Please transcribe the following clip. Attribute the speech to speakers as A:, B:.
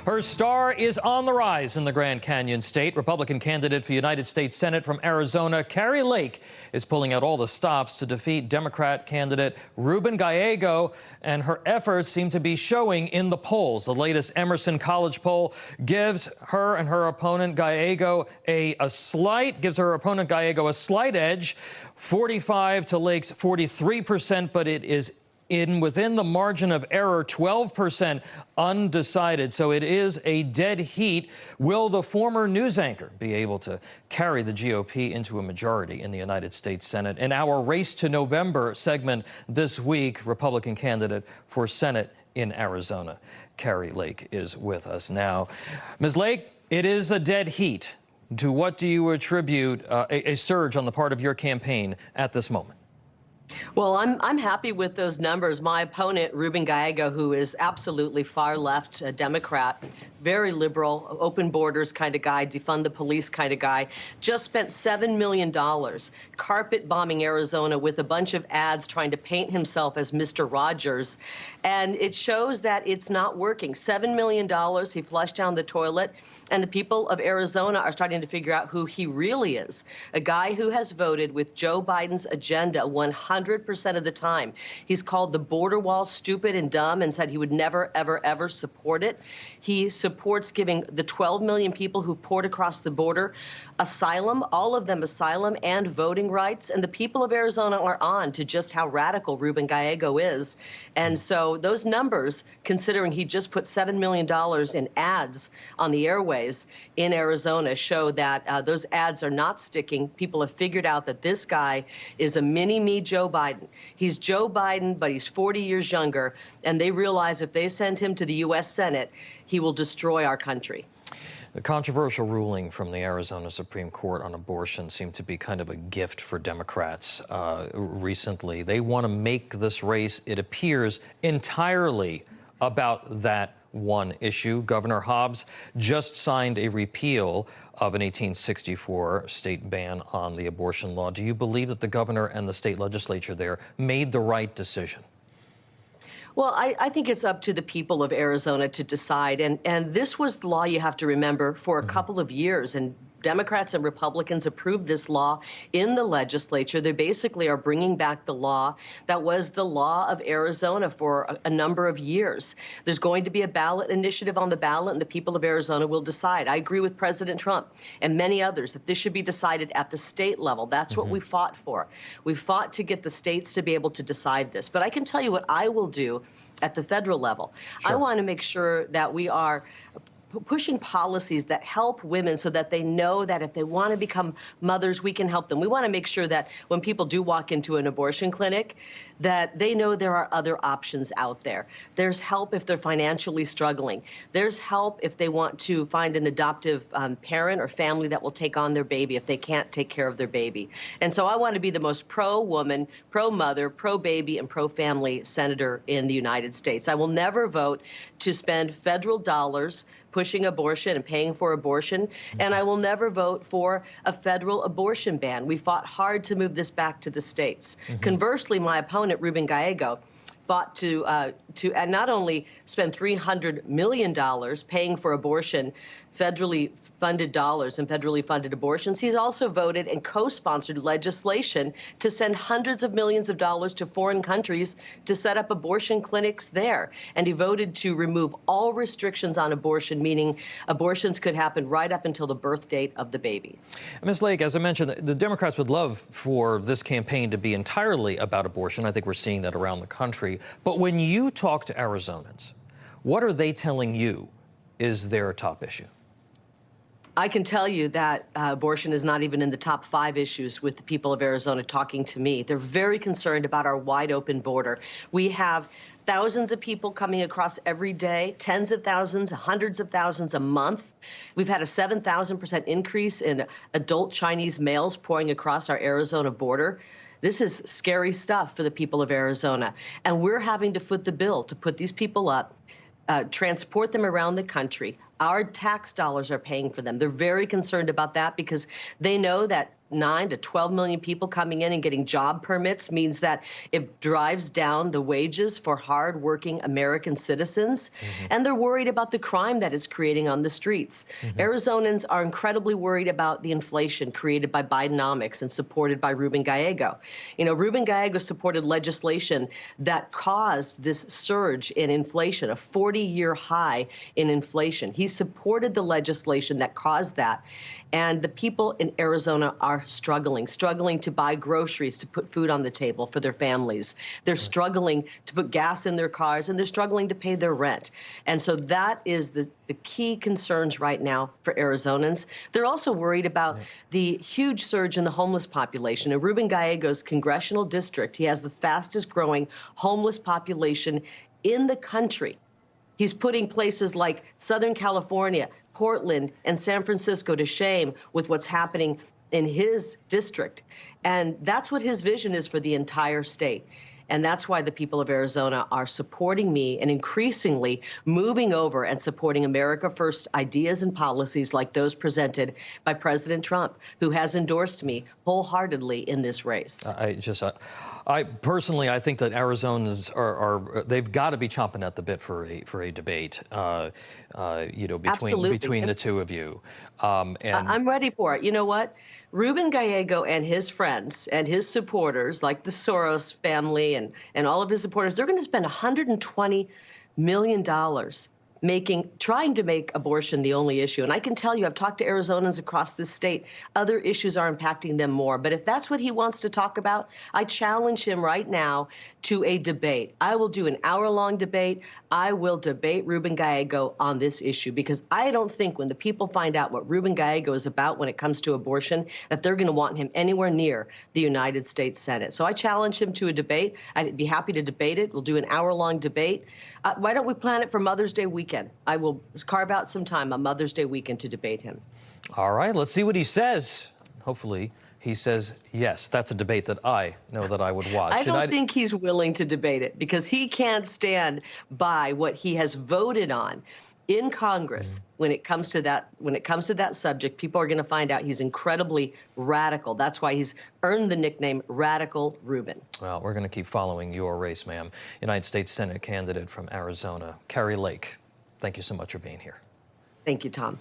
A: Her star is on the rise in the Grand Canyon State. Republican candidate for United States Senate from Arizona, Kari Lake, is pulling out all the stops to defeat Democrat candidate Ruben Gallego, and her efforts seem to be showing in the polls. The latest Emerson College poll gives her and her opponent Gallego a slight edge, 45 to Lake's 43%, but it is within the margin of error, 12% undecided. So it is a dead heat. Will the former news anchor be able to carry the GOP into a majority in the United States Senate? In our Race to November segment this week, Republican candidate for Senate in Arizona, Kari Lake, is with us now. Ms. Lake, it is a dead heat. To what do you attribute a surge on the part of your campaign at this moment?
B: Well, I'm happy with those numbers. My opponent, Ruben Gallego, who is absolutely far left, a Democrat, very liberal, open borders kind of guy, defund the police kind of guy, just spent $7 million carpet bombing Arizona with a bunch of ads trying to paint himself as Mr. Rogers. And it shows that it's not working. $7 million he flushed down the toilet. And the people of Arizona are starting to figure out who he really is, a guy who has voted with Joe Biden's agenda 100% of the time. He's called the border wall stupid and dumb and said he would never, ever, ever support it. He supports giving the 12 million people who've poured across the border asylum, all of them asylum and voting rights. And the people of Arizona are on to just how radical Ruben Gallego is. And so those numbers, considering he just put $7 million in ads on the airways in Arizona, show that those ads are not sticking. People have figured out that this guy is a mini-me Joe Biden. He's Joe Biden, but he's 40 years younger. And they realize if they send him to the U.S. Senate, he will destroy our country.
A: The controversial ruling from the Arizona Supreme Court on abortion seemed to be kind of a gift for Democrats recently. They want to make this race, it appears, entirely about that one issue. Governor Hobbs just signed a repeal of an 1864 state ban on the abortion law. Do you believe that the governor and the state legislature there made the right decision?
B: Well, I think it's up to the people of Arizona to decide. And this was the law, you have to remember, for a couple of years. And Democrats and Republicans approved this law in the legislature. They basically are bringing back the law that was the law of Arizona for a number of years. There's going to be a ballot initiative on the ballot, and the people of Arizona will decide. I agree with President Trump and many others that this should be decided at the state level. That's what we fought for. We fought to get the states to be able to decide this. But I can tell you what I will do at the federal level. Sure. I want to make sure that we are pushing policies that help women so that they know that if they want to become mothers, we can help them. We want to make sure that when people do walk into an abortion clinic, that they know there are other options out there. There's help if they're financially struggling. There's help if they want to find an adoptive parent or family that will take on their baby if they can't take care of their baby. And so I want to be the most pro-woman, pro-mother, pro-baby, and pro-family senator in the United States. I will never vote to spend federal dollars pushing abortion and paying for abortion, and I will never vote for a federal abortion ban. We fought hard to move this back to the states. Conversely, my opponent, Ruben Gallego, fought to not only spend $300 million paying for abortion, federally funded dollars and federally funded abortions, he's also voted and co-sponsored legislation to send hundreds of millions of dollars to foreign countries to set up abortion clinics there. And he voted to remove all restrictions on abortion, meaning abortions could happen right up until the birth date of the baby.
A: Ms. Lake, as I mentioned, the Democrats would love for this campaign to be entirely about abortion. I think we're seeing that around the country. But when you talk to Arizonans, what are they telling you is their top issue?
B: I can tell you that abortion is not even in the top 5 issues with the people of Arizona talking to me. They're very concerned about our wide open border. We have thousands of people coming across every day, tens of thousands, hundreds of thousands a month. We've had a 7,000% increase in adult Chinese males pouring across our Arizona border. This is scary stuff for the people of Arizona. And we're having to foot the bill to put these people up, transport them around the country. Our tax dollars are paying for them. They're very concerned about that because they know that 9 to 12 million people coming in and getting job permits means that it drives down the wages for hardworking American citizens. And they're worried about the crime that it's creating on the streets. Arizonans are incredibly worried about the inflation created by Bidenomics and supported by Ruben Gallego. You know, Ruben Gallego supported legislation that caused this surge in inflation, a 40-year high in inflation. He supported the legislation that caused that. And the people in Arizona are struggling to buy groceries to put food on the table for their families. They're struggling to put gas in their cars, and they're struggling to pay their rent. And so that is the key concerns right now for Arizonans. They're also worried about the huge surge in the homeless population. In Ruben Gallego's congressional district, he has the fastest growing homeless population in the country. He's putting places like Southern California, Portland, and San Francisco to shame with what's happening in his district. And that's what his vision is for the entire state. And that's why the people of Arizona are supporting me and increasingly moving over and supporting America First ideas and policies like those presented by President Trump, who has endorsed me wholeheartedly in this race.
A: I personally, I think that Arizonans they've got to be chomping at the bit for a debate, between the two of you.
B: I'm ready for it. You know what? Ruben Gallego and his friends and his supporters, like the Soros family and all of his supporters, they're going to spend $120 million trying to make abortion the only issue. And I can tell you, I've talked to Arizonans across this state, other issues are impacting them more. But if that's what he wants to talk about, I challenge him right now to a debate. I will do an hour-long debate. I will debate Ruben Gallego on this issue, because I don't think when the people find out what Ruben Gallego is about when it comes to abortion, that they're going to want him anywhere near the United States Senate. So I challenge him to a debate. I'd be happy to debate it. We'll do an hour-long debate. Why don't we plan it for Mother's Day weekend? I will carve out some time on Mother's Day weekend to debate him.
A: All right, let's see what he says. Hopefully he says, yes, that's a debate that I know that I would watch.
B: I don't think he's willing to debate it, because he can't stand by what he has voted on in Congress. When it comes to that subject, people are going to find out he's incredibly radical. That's why he's earned the nickname Radical Ruben.
A: Well, we're going to keep following your race, ma'am. United States Senate candidate from Arizona, Kari Lake. Thank you so much for being here.
B: Thank you, Tom.